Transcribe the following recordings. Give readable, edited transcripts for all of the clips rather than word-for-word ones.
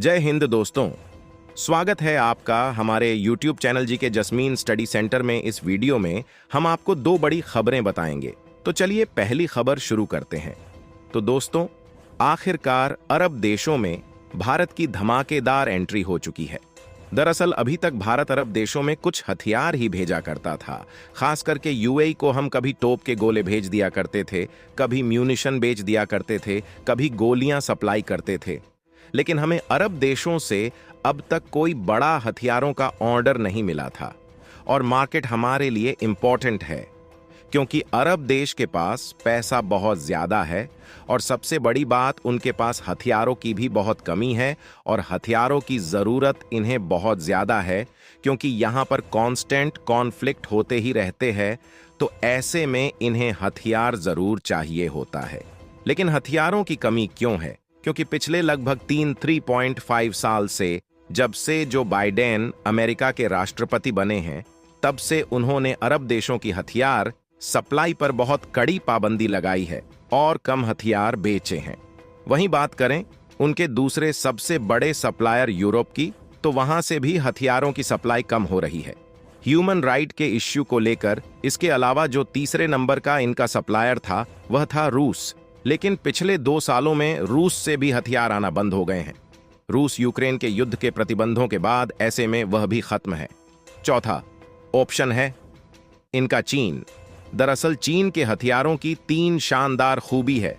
जय हिंद दोस्तों। स्वागत है आपका हमारे YouTube चैनल जी के जस्मीन स्टडी सेंटर में। इस वीडियो में हम आपको दो बड़ी खबरें बताएंगे। तो चलिए पहली खबर शुरू करते हैं। तो दोस्तों, आखिरकार अरब देशों में भारत की धमाकेदार एंट्री हो चुकी है। दरअसल अभी तक भारत अरब देशों में कुछ हथियार ही भेजा करता था। खास करके यूएई को हम कभी तोप के गोले भेज दिया करते थे, कभी म्यूनिशन बेच दिया करते थे, कभी गोलियां सप्लाई करते थे। लेकिन हमें अरब देशों से अब तक कोई बड़ा हथियारों का ऑर्डर नहीं मिला था। और मार्केट हमारे लिए इंपॉर्टेंट है क्योंकि अरब देश के पास पैसा बहुत ज्यादा है और सबसे बड़ी बात, उनके पास हथियारों की भी बहुत कमी है और हथियारों की जरूरत इन्हें बहुत ज्यादा है क्योंकि यहाँ पर कांस्टेंट कॉन्फ्लिक्ट होते ही रहते हैं। तो ऐसे में इन्हें हथियार जरूर चाहिए होता है। लेकिन हथियारों की कमी क्यों है? क्योंकि पिछले लगभग 3.5 साल से, जब से जो बाइडेन अमेरिका के राष्ट्रपति बने हैं, तब से उन्होंने अरब देशों की हथियार सप्लाई पर बहुत कड़ी पाबंदी लगाई है और कम हथियार बेचे हैं। वहीं बात करें उनके दूसरे सबसे बड़े सप्लायर यूरोप की, तो वहां से भी हथियारों की सप्लाई कम हो रही है। ह्यूमन राइट के इश्यू को लेकर इसके अलावा जो तीसरे नंबर का इनका सप्लायर था वह था रूस। लेकिन पिछले 2 सालों में रूस से भी हथियार आना बंद हो गए हैं। रूस यूक्रेन के युद्ध के प्रतिबंधों के बाद ऐसे में वह भी खत्म है। चौथा ऑप्शन है इनका चीन। दरअसल चीन के हथियारों की 3 शानदार खूबी है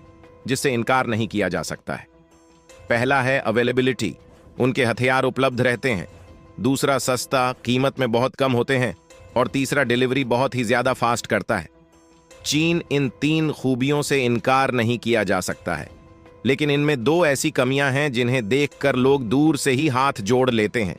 जिससे इनकार नहीं किया जा सकता है। पहला है अवेलेबिलिटी, उनके हथियार उपलब्ध रहते हैं। दूसरा सस्ता, कीमत में बहुत कम होते हैं। और तीसरा डिलीवरी बहुत ही ज्यादा फास्ट करता है। चीन इन 3 खूबियों से इनकार नहीं किया जा सकता है। लेकिन इनमें 2 ऐसी कमियां हैं जिन्हें देखकर लोग दूर से ही हाथ जोड़ लेते हैं।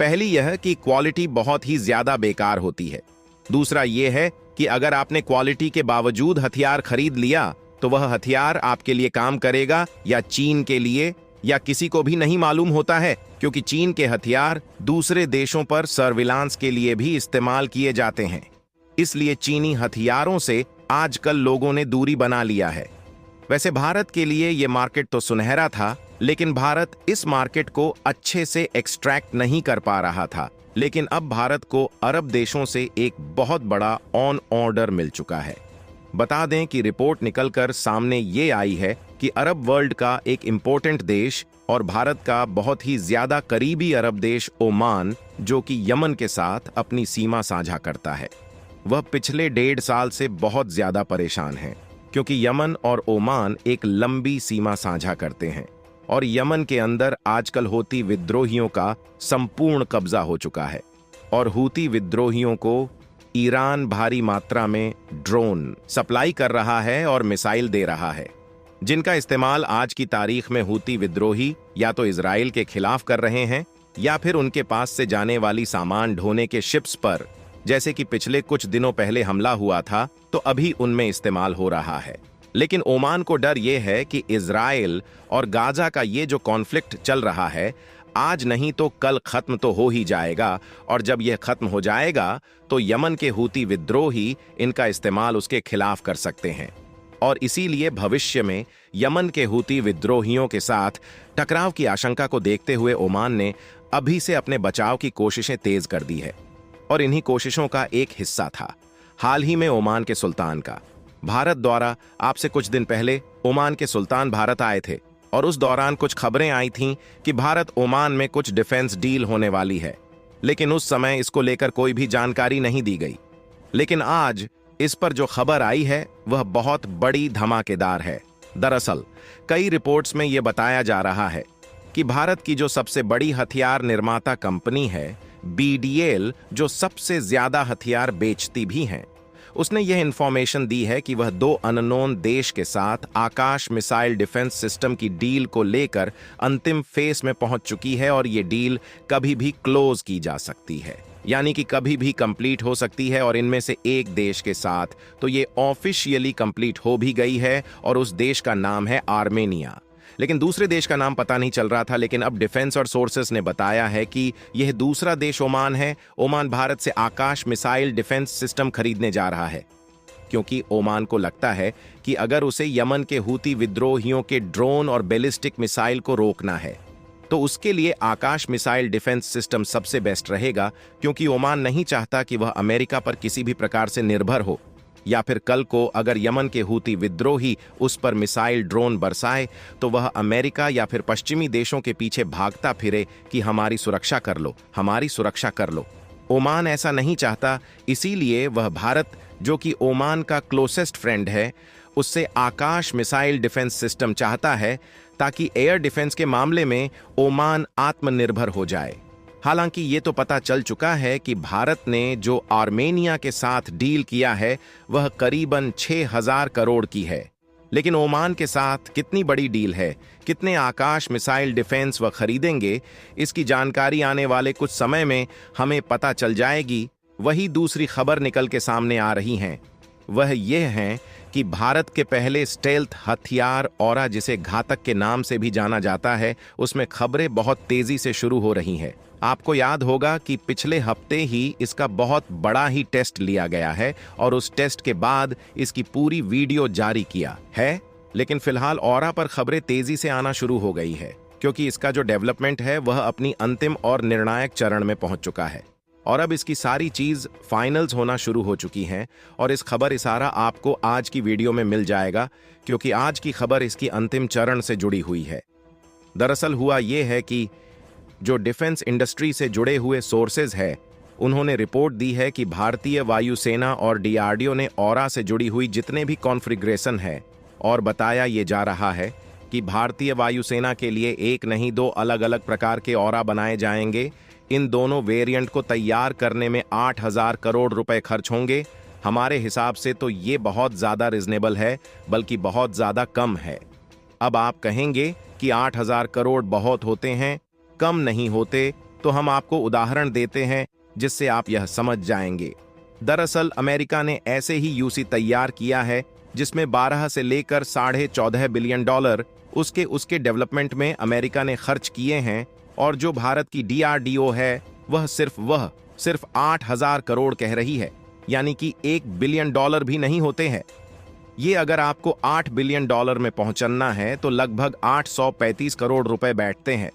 पहली यह कि क्वालिटी बहुत ही ज्यादा बेकार होती है। दूसरा यह है कि अगर आपने क्वालिटी के बावजूद हथियार खरीद लिया तो वह हथियार आपके लिए काम करेगा या चीन के लिए, या किसी को भी नहीं मालूम होता है, क्योंकि चीन के हथियार दूसरे देशों पर सर्विलांस के लिए भी इस्तेमाल किए जाते हैं। इसलिए चीनी हथियारों से आजकल लोगों ने दूरी बना लिया है। वैसे भारत के लिए यह मार्केट तो सुनहरा था, लेकिन भारत इस मार्केट को अच्छे से एक्सट्रैक्ट नहीं कर पा रहा था। लेकिन अब भारत को अरब देशों से एक बहुत बड़ा ऑन ऑर्डर मिल चुका है। बता दें कि रिपोर्ट निकलकर सामने ये आई है कि अरब वर्ल्ड का एक इंपॉर्टेंट देश और भारत का बहुत ही ज्यादा करीबी अरब देश ओमान, जो कि यमन के साथ अपनी सीमा साझा करता है, वह पिछले 1.5 साल से बहुत ज्यादा परेशान है क्योंकि यमन और ओमान एक लंबी सीमा साझा करते हैं और यमन के अंदर आजकल हूती विद्रोहियों का संपूर्ण कब्जा हो चुका है। और हूती विद्रोहियों को ईरान भारी मात्रा में ड्रोन सप्लाई कर रहा है और मिसाइल दे रहा है, जिनका इस्तेमाल आज की तारीख में हूती विद्रोही या तो इजराइल के खिलाफ कर रहे हैं या फिर उनके पास से जाने वाली सामान ढोने के शिप्स पर, जैसे कि पिछले कुछ दिनों पहले हमला हुआ था, तो अभी उनमें इस्तेमाल हो रहा है। लेकिन ओमान को डर यह है कि इजराइल और गाजा का ये जो कॉन्फ्लिक्ट चल रहा है, आज नहीं तो कल खत्म तो हो ही जाएगा। और जब यह खत्म हो जाएगा तो यमन के हूती विद्रोही इनका इस्तेमाल उसके खिलाफ कर सकते हैं। और इसीलिए भविष्य में यमन के हूती विद्रोहियों के साथ टकराव की आशंका को देखते हुए ओमान ने अभी से अपने बचाव की कोशिशें तेज कर दी है। और इन्हीं कोशिशों का एक हिस्सा था हाल ही में ओमान के सुल्तान का। भारत द्वारा आपसे कुछ दिन पहले ओमान के सुल्तान भारत आए थे और उस दौरान कुछ खबरें आई थीं कि भारत ओमान में कुछ डिफेंस डील होने वाली है। लेकिन उस समय इसको लेकर कोई भी जानकारी नहीं दी गई। लेकिन आज इस पर जो खबर आई है वह बहुत बड़ी धमाकेदार है। दरअसल कई रिपोर्ट्स में यह बताया जा रहा है कि भारत की जो सबसे बड़ी हथियार निर्माता कंपनी है BDL, जो सबसे ज्यादा हथियार बेचती भी हैं, उसने यह इंफॉर्मेशन दी है कि वह 2 अननोन देश के साथ आकाश मिसाइल डिफेंस सिस्टम की डील को लेकर अंतिम फेस में पहुंच चुकी है और यह डील कभी भी क्लोज की जा सकती है, यानी कि कभी भी कंप्लीट हो सकती है। और इनमें से एक देश के साथ तो ये ऑफिशियली कंप्लीट हो भी गई है और उस देश का नाम है आर्मेनिया। लेकिन दूसरे देश का नाम पता नहीं चल रहा था। लेकिन अब डिफेंस और सोर्सेस ने बताया है कि यह दूसरा देश ओमान है। ओमान भारत से आकाश मिसाइल डिफेंस सिस्टम खरीदने जा रहा है क्योंकि ओमान को लगता है कि अगर उसे यमन के हूती विद्रोहियों के ड्रोन और बैलिस्टिक मिसाइल को रोकना है तो उसके लिए आकाश मिसाइल डिफेंस सिस्टम सबसे बेस्ट रहेगा, क्योंकि ओमान नहीं चाहता कि वह अमेरिका पर किसी भी प्रकार से निर्भर हो, या फिर कल को अगर यमन के हूती विद्रोही उस पर मिसाइल ड्रोन बरसाए तो वह अमेरिका या फिर पश्चिमी देशों के पीछे भागता फिरे कि हमारी सुरक्षा कर लो, हमारी सुरक्षा कर लो। ओमान ऐसा नहीं चाहता, इसीलिए वह भारत, जो कि ओमान का क्लोसेस्ट फ्रेंड है, उससे आकाश मिसाइल डिफेंस सिस्टम चाहता है, ताकि एयर डिफेंस के मामले में ओमान आत्मनिर्भर हो जाए। हालांकि ये तो पता चल चुका है कि भारत ने जो आर्मेनिया के साथ डील किया है वह करीबन 6000 करोड़ की है, लेकिन ओमान के साथ कितनी बड़ी डील है, कितने आकाश मिसाइल डिफेंस वह खरीदेंगे, इसकी जानकारी आने वाले कुछ समय में हमें पता चल जाएगी। वही दूसरी खबर निकल के सामने आ रही हैं, वह यह है कि भारत के पहले स्टेल्थ हथियार ऑरा, जिसे घातक के नाम से भी जाना जाता है, उसमें खबरें बहुत तेजी से शुरू हो रही हैं। आपको याद होगा कि पिछले हफ्ते ही इसका बहुत बड़ा ही टेस्ट लिया गया है और उस टेस्ट के बाद इसकी पूरी वीडियो जारी किया है। लेकिन फिलहाल ऑरा पर खबरें तेजी से आना शुरू हो गई है, क्योंकि इसका जो डेवलपमेंट है वह अपनी अंतिम और निर्णायक चरण में पहुंच चुका है और अब इसकी सारी चीज फाइनल्स होना शुरू हो चुकी हैं। और इस खबर इशारा आपको आज की वीडियो में मिल जाएगा, क्योंकि आज की खबर इसकी अंतिम चरण से जुड़ी हुई है। दरअसल हुआ यह है कि जो डिफेंस इंडस्ट्री से जुड़े हुए सोर्सेज है, उन्होंने रिपोर्ट दी है कि भारतीय वायुसेना और डीआरडीओ ने ऑरा से जुड़ी हुई जितने भी कॉन्फ़िगरेशन है, और बताया ये जा रहा है कि भारतीय वायुसेना के लिए एक नहीं दो अलग अलग प्रकार के ऑरा बनाए जाएंगे। इन दोनों वेरिएंट को तैयार करने में 8000 करोड़ रुपए खर्च होंगे। हमारे हिसाब से तो ये बहुत ज़्यादा रिजनेबल है, बल्कि बहुत ज़्यादा कम है। अब आप कहेंगे कि 8000 करोड़ बहुत होते हैं, कम नहीं होते, तो हम आपको उदाहरण देते हैं जिससे आप यह समझ जाएंगे। दरअसल अमेरिका ने ऐसे ही यूसी तैयार किया है, जिसमें 12 से लेकर $14.5 बिलियन उसके डेवलपमेंट में अमेरिका ने खर्च किए हैं, और जो भारत की डीआरडीओ है वह सिर्फ 8000 करोड़ कह रही है, यानी कि $1 बिलियन भी नहीं होते हैं। ये अगर आपको $8 बिलियन में पहुंचना है तो लगभग 835 करोड़ रुपए बैठते हैं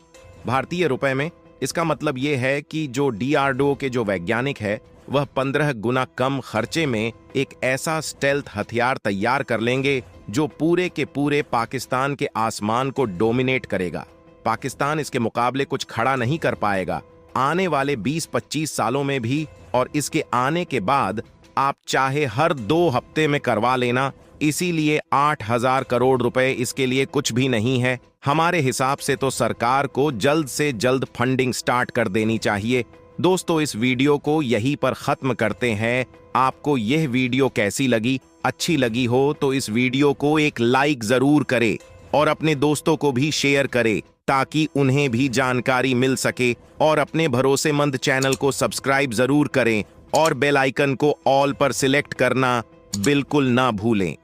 भारतीय रुपए में। इसका मतलब यह है कि जो डीआरडीओ के जो वैज्ञानिक है वह 15 गुना कम खर्चे में एक ऐसा स्टेल्थ हथियार तैयार कर लेंगे जो पूरे के पूरे पाकिस्तान के आसमान को डोमिनेट करेगा। पाकिस्तान इसके मुकाबले कुछ खड़ा नहीं कर पाएगा आने वाले 20-25 सालों में भी, और इसके आने के बाद आप चाहे हर 2 हफ्ते में करवा लेना। इसीलिए 8000 करोड़ रुपए इसके लिए कुछ भी नहीं है। हमारे हिसाब से तो सरकार को जल्द से जल्द फंडिंग स्टार्ट कर देनी चाहिए। दोस्तों, इस वीडियो को यहीं पर खत्म करते हैं। आपको यह वीडियो कैसी लगी? अच्छी लगी हो तो इस वीडियो को एक लाइक जरूर करें और अपने दोस्तों को भी शेयर करें, ताकि उन्हें भी जानकारी मिल सके। और अपने भरोसेमंद चैनल को सब्सक्राइब जरूर करें और बेल आइकन को ऑल पर सिलेक्ट करना बिल्कुल ना भूलें।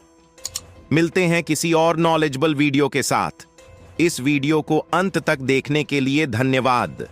मिलते हैं किसी और नॉलेजेबल वीडियो के साथ। इस वीडियो को अंत तक देखने के लिए धन्यवाद।